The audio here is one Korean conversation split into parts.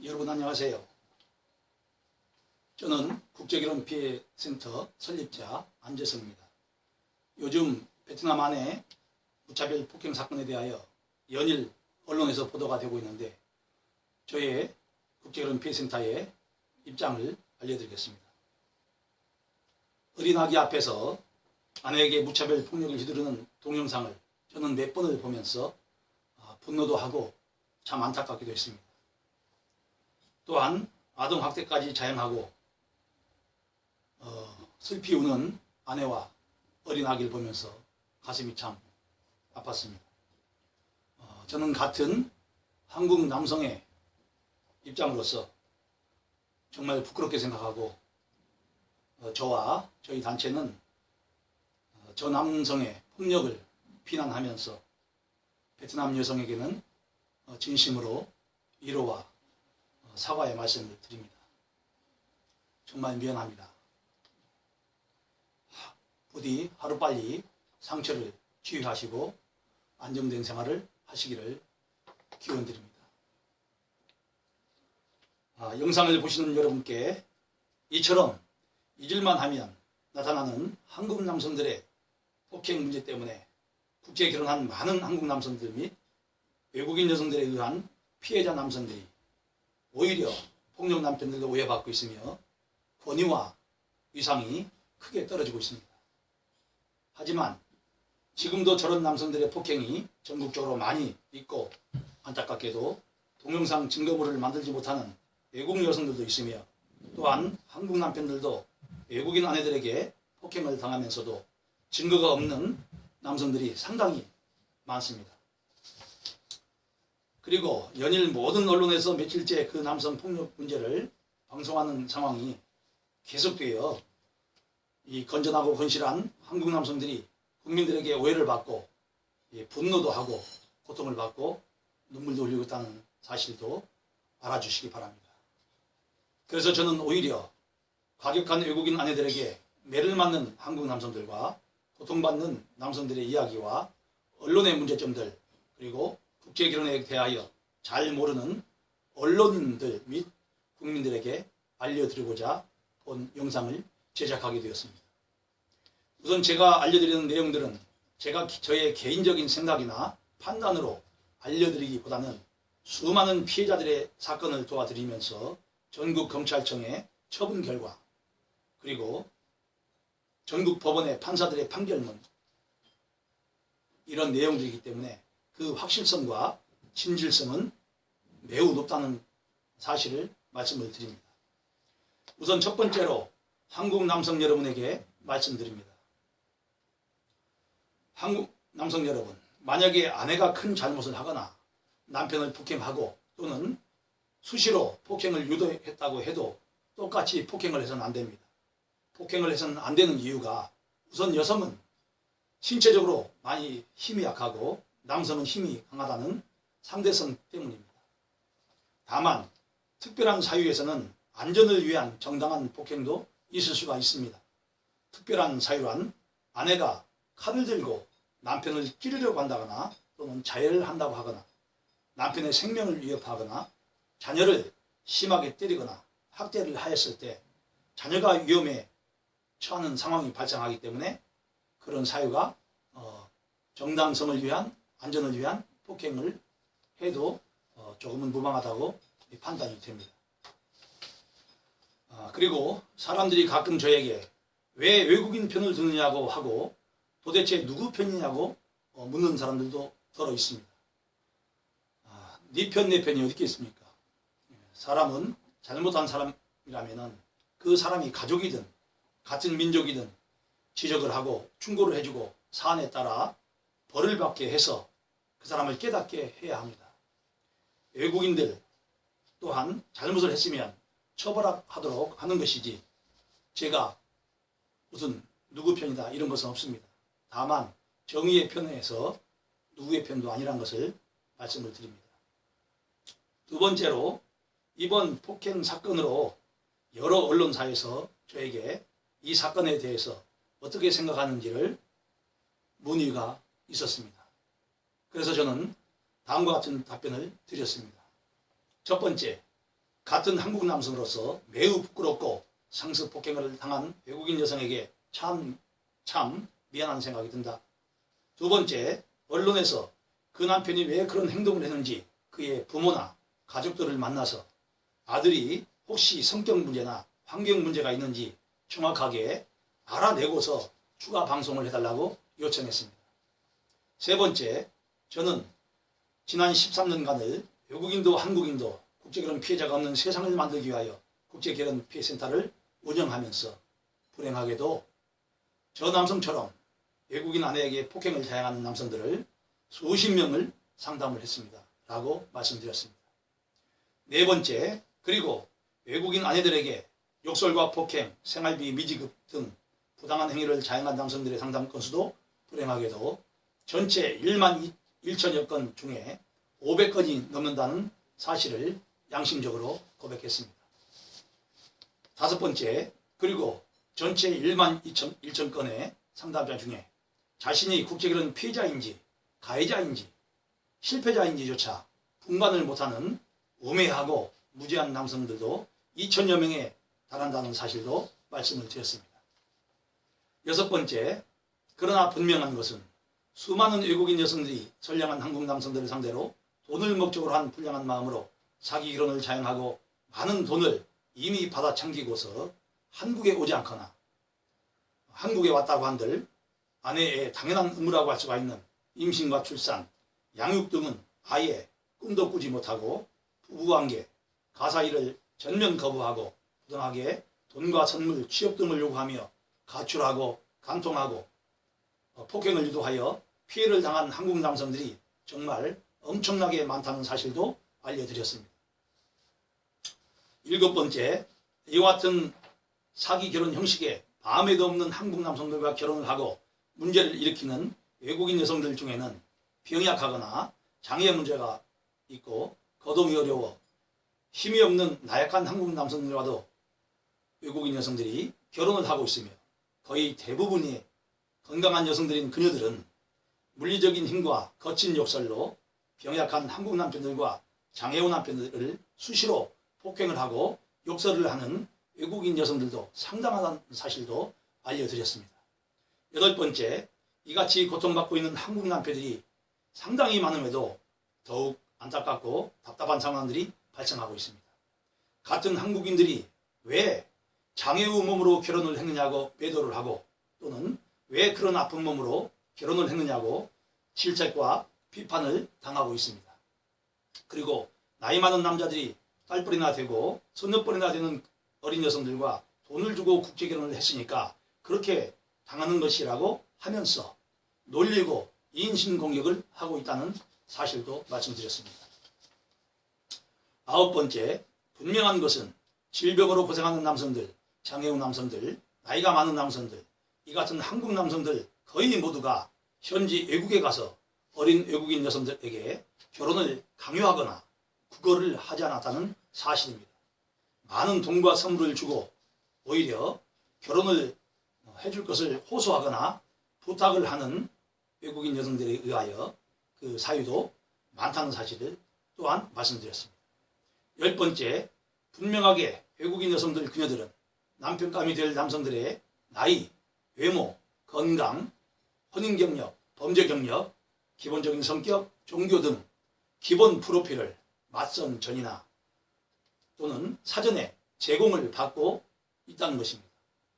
여러분 안녕하세요. 저는 국제결혼피해센터 설립자 안재성입니다. 요즘 베트남 안의 무차별 폭행 사건에 대하여 연일 언론에서 보도가 되고 있는데 저의 국제결혼피해센터의 입장을 알려드리겠습니다. 어린 아기 앞에서 아내에게 무차별 폭력을 휘두르는 동영상을 저는 몇 번을 보면서 분노도 하고 참 안타깝기도 했습니다. 또한 아동학대까지 자행하고 슬피 우는 아내와 어린 아기를 보면서 가슴이 참 아팠습니다. 저는 같은 한국 남성의 입장으로서 정말 부끄럽게 생각하고 저와 저희 단체는 저 남성의 폭력을 비난하면서 베트남 여성에게는 진심으로 위로와 사과의 말씀을 드립니다. 정말 미안합니다. 부디 하루빨리 상처를 치유하시고 안정된 생활을 하시기를 기원드립니다. 영상을 보시는 여러분께 이처럼 잊을만 하면 나타나는 한국 남성들의 폭행 문제 때문에 국제 결혼한 많은 한국 남성들 및 외국인 여성들에 의한 피해자 남성들이 오히려 폭력 남편들도 오해받고 있으며 권위와 위상이 크게 떨어지고 있습니다. 하지만 지금도 저런 남성들의 폭행이 전국적으로 많이 있고 안타깝게도 동영상 증거물을 만들지 못하는 외국 여성들도 있으며 또한 한국 남편들도 외국인 아내들에게 폭행을 당하면서도 증거가 없는 남성들이 상당히 많습니다. 그리고 연일 모든 언론에서 며칠째 그 남성 폭력 문제를 방송하는 상황이 계속되어 이 건전하고 건실한 한국 남성들이 국민들에게 오해를 받고 분노도 하고 고통을 받고 눈물도 흘리고 있다는 사실도 알아주시기 바랍니다. 그래서 저는 오히려 과격한 외국인 아내들에게 매를 맞는 한국 남성들과 고통받는 남성들의 이야기와 언론의 문제점들 그리고 국제결혼에 대하여 잘 모르는 언론인들 및 국민들에게 알려드리고자 본 영상을 제작하게 되었습니다. 우선 제가 알려드리는 내용들은 저의 개인적인 생각이나 판단으로 알려드리기보다는 수많은 피해자들의 사건을 도와드리면서 전국 검찰청의 처분 결과 그리고 전국 법원의 판사들의 판결문 이런 내용들이기 때문에 그 확실성과 진실성은 매우 높다는 사실을 말씀을 드립니다. 우선 첫 번째로 한국 남성 여러분에게 말씀드립니다. 한국 남성 여러분, 만약에 아내가 큰 잘못을 하거나 남편을 폭행하고 또는 수시로 폭행을 유도했다고 해도 똑같이 폭행을 해서는 안 됩니다. 폭행을 해서는 안 되는 이유가 우선 여성은 신체적으로 많이 힘이 약하고 남성은 힘이 강하다는 상대성 때문입니다. 다만 특별한 사유에서는 안전을 위한 정당한 폭행도 있을 수가 있습니다. 특별한 사유란 아내가 칼을 들고 남편을 찌르려고 한다거나 또는 자해를 한다고 하거나 남편의 생명을 위협하거나 자녀를 심하게 때리거나 학대를 하였을 때 자녀가 위험에 처하는 상황이 발생하기 때문에 그런 사유가 정당성을 위한 안전을 위한 폭행을 해도 조금은 무방하다고 판단이 됩니다. 그리고 사람들이 가끔 저에게 왜 외국인 편을 드느냐고 하고 도대체 누구 편이냐고 묻는 사람들도 더러 있습니다. 네 편, 내 편이 어디 있겠습니까? 사람은 잘못한 사람이라면 그 사람이 가족이든 같은 민족이든 지적을 하고 충고를 해주고 사안에 따라 벌을 받게 해서 그 사람을 깨닫게 해야 합니다. 외국인들 또한 잘못을 했으면 처벌하도록 하는 것이지 제가 무슨 누구 편이다 이런 것은 없습니다. 다만 정의의 편에서 누구의 편도 아니란 것을 말씀을 드립니다. 두 번째로 이번 폭행 사건으로 여러 언론사에서 저에게 이 사건에 대해서 어떻게 생각하는지를 문의가 있었습니다. 그래서 저는 다음과 같은 답변을 드렸습니다. 첫 번째, 같은 한국 남성으로서 매우 부끄럽고 상습 폭행을 당한 외국인 여성에게 참 미안한 생각이 든다. 두 번째, 언론에서 그 남편이 왜 그런 행동을 했는지 그의 부모나 가족들을 만나서 아들이 혹시 성격 문제나 환경 문제가 있는지 정확하게 알아내고서 추가 방송을 해달라고 요청했습니다. 세 번째, 저는 지난 13년간을 외국인도 한국인도 국제결혼 피해자가 없는 세상을 만들기 위하여 국제결혼 피해센터를 운영하면서 불행하게도 저 남성처럼 외국인 아내에게 폭행을 자행하는 남성들을 수십 명을 상담을 했습니다. 라고 말씀드렸습니다. 네 번째, 그리고 외국인 아내들에게 욕설과 폭행, 생활비 미지급 등 부당한 행위를 자행한 남성들의 상담 건수도 불행하게도 전체 1만 1천여 건 중에 500건이 넘는다는 사실을 양심적으로 고백했습니다. 다섯 번째, 그리고 전체 1만 1천 건의 상담자 중에 자신이 국제결혼 피해자인지 가해자인지 실패자인지조차 분간을 못하는 우매하고 무지한 남성들도 2천여 명에 달한다는 사실도 말씀을 드렸습니다. 여섯 번째, 그러나 분명한 것은 수많은 외국인 여성들이 선량한 한국 남성들을 상대로 돈을 목적으로 한 불량한 마음으로 사기 결혼을 자행하고 많은 돈을 이미 받아 참기고서 한국에 오지 않거나 한국에 왔다고 한들 아내의 당연한 의무라고 할 수가 있는 임신과 출산, 양육 등은 아예 꿈도 꾸지 못하고 부부관계, 가사일을 전면 거부하고 부당하게 돈과 선물, 취업 등을 요구하며 가출하고 간통하고 폭행을 유도하여 피해를 당한 한국 남성들이 정말 엄청나게 많다는 사실도 알려드렸습니다. 일곱 번째, 이와 같은 사기 결혼 형식에 밤에도 없는 한국 남성들과 결혼을 하고 문제를 일으키는 외국인 여성들 중에는 병약하거나 장애 문제가 있고 거동이 어려워 힘이 없는 나약한 한국 남성들과도 외국인 여성들이 결혼을 하고 있으며 거의 대부분이 건강한 여성들인 그녀들은 물리적인 힘과 거친 욕설로 병약한 한국 남편들과 장애우 남편들을 수시로 폭행을 하고 욕설을 하는 외국인 여성들도 상당하다는 사실도 알려드렸습니다. 여덟 번째, 이같이 고통받고 있는 한국 남편들이 상당히 많음에도 더욱 안타깝고 답답한 상황들이 발생하고 있습니다. 같은 한국인들이 왜 장애우 몸으로 결혼을 했느냐고 배도를 하고 또는 왜 그런 아픈 몸으로 결혼을 했느냐고 질책과 비판을 당하고 있습니다. 그리고 나이 많은 남자들이 딸뻘이나 되고 손녀뻘이나 되는 어린 여성들과 돈을 주고 국제결혼을 했으니까 그렇게 당하는 것이라고 하면서 놀리고 인신공격을 하고 있다는 사실도 말씀드렸습니다. 아홉 번째, 분명한 것은 질병으로 고생하는 남성들, 장애우 남성들, 나이가 많은 남성들, 이 같은 한국 남성들 거의 모두가 현지 외국에 가서 어린 외국인 여성들에게 결혼을 강요하거나 구걸을 하지 않았다는 사실입니다. 많은 돈과 선물을 주고 오히려 결혼을 해줄 것을 호소하거나 부탁을 하는 외국인 여성들에 의하여 그 사유도 많다는 사실을 또한 말씀드렸습니다. 열 번째, 분명하게 외국인 여성들 그녀들은 남편감이 될 남성들의 나이, 외모, 건강, 혼인 경력, 범죄 경력, 기본적인 성격, 종교 등 기본 프로필을 맞선 전이나 또는 사전에 제공을 받고 있다는 것입니다.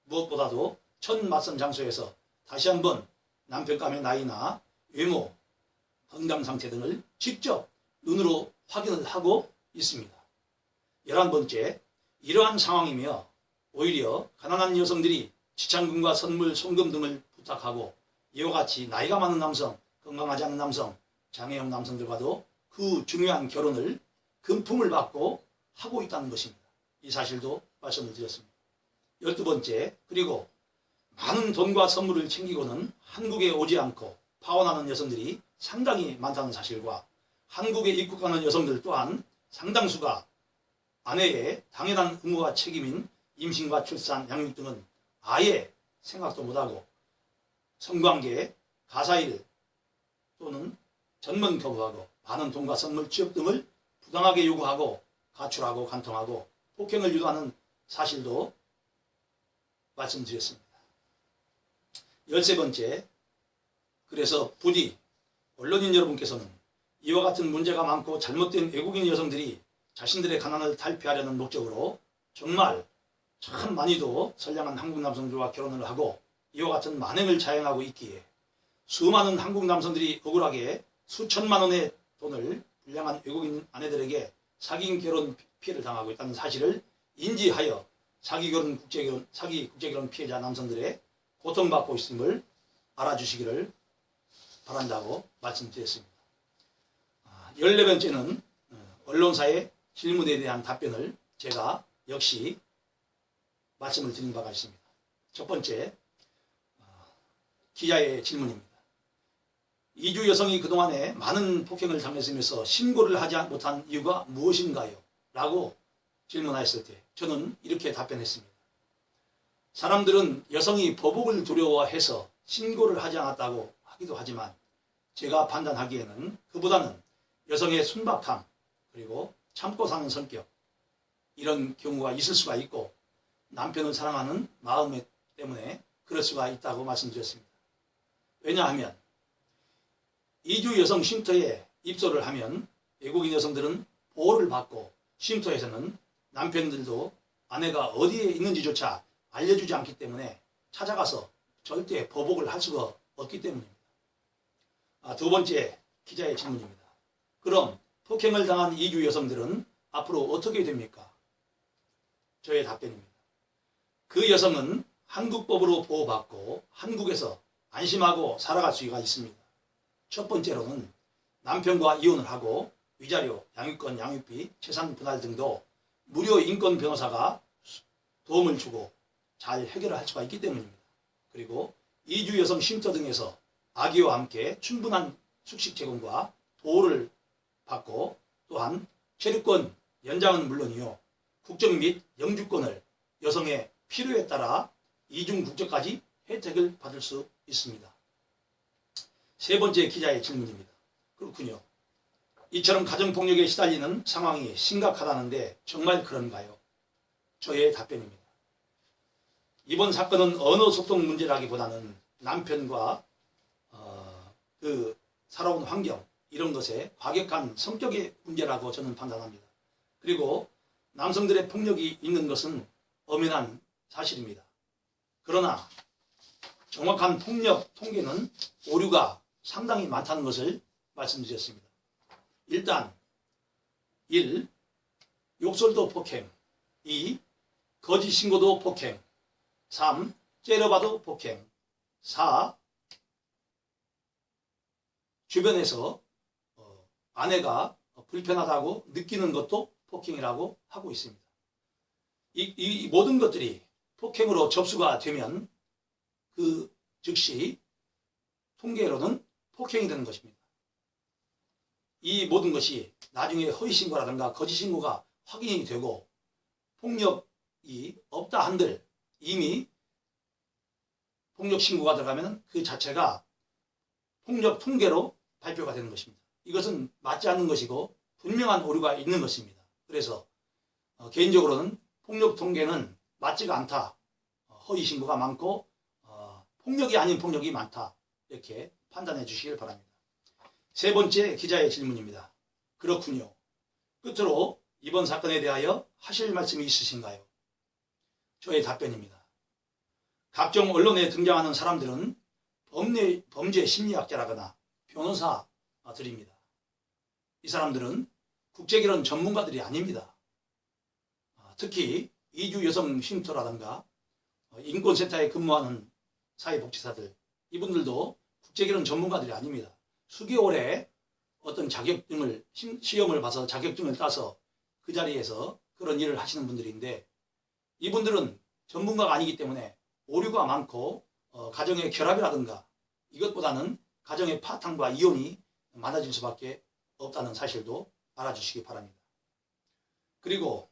무엇보다도 첫 맞선 장소에서 다시 한번 남편감의 나이나 외모, 건강 상태 등을 직접 눈으로 확인을 하고 있습니다. 11번째, 이러한 상황이며 오히려 가난한 여성들이 지참금과 선물, 송금 등을 부탁하고 이와 같이 나이가 많은 남성, 건강하지 않은 남성, 장애형 남성들과도 그 중요한 결혼을 금품을 받고 하고 있다는 것입니다. 이 사실도 말씀을 드렸습니다. 12번째, 그리고 많은 돈과 선물을 챙기고는 한국에 오지 않고 파혼하는 여성들이 상당히 많다는 사실과 한국에 입국하는 여성들 또한 상당수가 아내의 당연한 의무와 책임인 임신과 출산, 양육 등은 아예 생각도 못하고 성관계, 가사일 또는 전문 거부하고 많은 돈과 선물, 취업 등을 부당하게 요구하고 가출하고 간통하고 폭행을 유도하는 사실도 말씀드렸습니다. 13번째, 그래서 부디 언론인 여러분께서는 이와 같은 문제가 많고 잘못된 외국인 여성들이 자신들의 가난을 탈피하려는 목적으로 정말 참 많이도 선량한 한국 남성들과 결혼을 하고 이와 같은 만행을 자행하고 있기에 수많은 한국 남성들이 억울하게 수천만 원의 돈을 불량한 외국인 아내들에게 사기 결혼 피해를 당하고 있다는 사실을 인지하여 사기 국제결혼 피해자 남성들의 고통받고 있음을 알아주시기를 바란다고 말씀드렸습니다. 14번째는 언론사의 질문에 대한 답변을 제가 역시 말씀을 드린 바가 있습니다. 첫 번째, 기자의 질문입니다. 이주 여성이 그동안에 많은 폭행을 당했으면서 신고를 하지 못한 이유가 무엇인가요? 라고 질문하였을 때 저는 이렇게 답변했습니다. 사람들은 여성이 보복을 두려워해서 신고를 하지 않았다고 하기도 하지만 제가 판단하기에는 그보다는 여성의 순박함 그리고 참고 사는 성격 이런 경우가 있을 수가 있고 남편을 사랑하는 마음 때문에 그럴 수가 있다고 말씀드렸습니다. 왜냐하면 이주 여성 쉼터에 입소를 하면 외국인 여성들은 보호를 받고 쉼터에서는 남편들도 아내가 어디에 있는지조차 알려주지 않기 때문에 찾아가서 절대 보복을 할 수가 없기 때문입니다. 두 번째 기자의 질문입니다. 그럼 폭행을 당한 이주 여성들은 앞으로 어떻게 됩니까? 저의 답변입니다. 그 여성은 한국법으로 보호받고 한국에서 안심하고 살아갈 수가 있습니다. 첫 번째로는 남편과 이혼을 하고 위자료, 양육권, 양육비, 재산 분할 등도 무료 인권 변호사가 도움을 주고 잘 해결할 수가 있기 때문입니다. 그리고 이주 여성 쉼터 등에서 아기와 함께 충분한 숙식 제공과 보호를 받고 또한 체류권 연장은 물론이요. 국적 및 영주권을 여성의 필요에 따라 이중 국적까지 혜택을 받을 수 있습니다. 세 번째 기자의 질문입니다. 그렇군요. 이처럼 가정폭력에 시달리는 상황이 심각하다는데 정말 그런가요? 저의 답변입니다. 이번 사건은 언어 소통 문제라기보다는 남편과 그 살아온 환경 이런 것에 과격한 성격의 문제라고 저는 판단합니다. 그리고 남성들의 폭력이 있는 것은 엄연한 사실입니다. 그러나 정확한 폭력 통계는 오류가 상당히 많다는 것을 말씀드렸습니다. 일단 1. 욕설도 폭행 2. 거짓 신고도 폭행 3. 째려봐도 폭행 4. 주변에서 아내가 불편하다고 느끼는 것도 폭행이라고 하고 있습니다. 이 모든 것들이 폭행으로 접수가 되면 그 즉시 통계로는 폭행이 되는 것입니다. 이 모든 것이 나중에 허위신고라든가 거짓신고가 확인이 되고 폭력이 없다 한들 이미 폭력신고가 들어가면 그 자체가 폭력 통계로 발표가 되는 것입니다. 이것은 맞지 않는 것이고 분명한 오류가 있는 것입니다. 그래서 개인적으로는 폭력 통계는 맞지가 않다. 허위신고가 많고 폭력이 아닌 폭력이 많다. 이렇게 판단해 주시길 바랍니다. 세 번째 기자의 질문입니다. 그렇군요. 끝으로 이번 사건에 대하여 하실 말씀이 있으신가요? 저의 답변입니다. 각종 언론에 등장하는 사람들은 범죄 심리학자라거나 변호사들입니다. 이 사람들은 국제결혼 전문가들이 아닙니다. 특히 이주 여성 쉼터라든가 인권센터에 근무하는 사회복지사들 이분들도 국제결혼 전문가들이 아닙니다. 수개월에 어떤 자격증을 시험을 봐서 자격증을 따서 그 자리에서 그런 일을 하시는 분들인데 이분들은 전문가가 아니기 때문에 오류가 많고 가정의 결합이라든가 이것보다는 가정의 파탄과 이혼이 많아질 수밖에 없다는 사실도 알아주시기 바랍니다. 그리고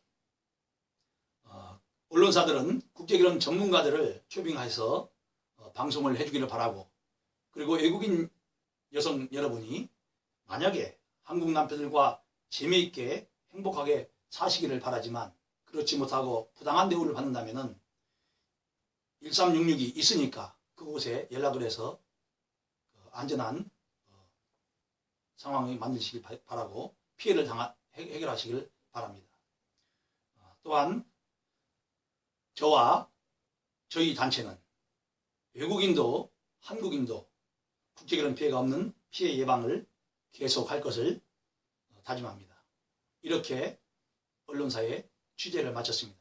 언론사들은 국제결혼 전문가들을 초빙해서 방송을 해주기를 바라고 그리고 외국인 여성 여러분이 만약에 한국 남편들과 재미있게 행복하게 사시기를 바라지만 그렇지 못하고 부당한 대우를 받는다면 1366이 있으니까 그곳에 연락을 해서 안전한 상황을 만드시길 바라고 피해를 해결하시길 바랍니다. 또한 저와 저희 단체는 외국인도 한국인도 국제결혼 피해가 없는 피해 예방을 계속할 것을 다짐합니다. 이렇게 언론사에 취재를 마쳤습니다.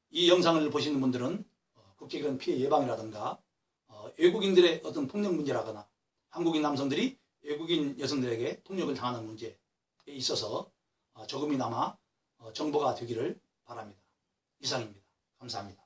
이 영상을 보시는 분들은 국제결혼 피해 예방이라든가 외국인들의 어떤 폭력 문제라거나 한국인 남성들이 외국인 여성들에게 폭력을 당하는 문제에 있어서 조금이나마 정보가 되기를 바랍니다. 이상입니다. 감사합니다.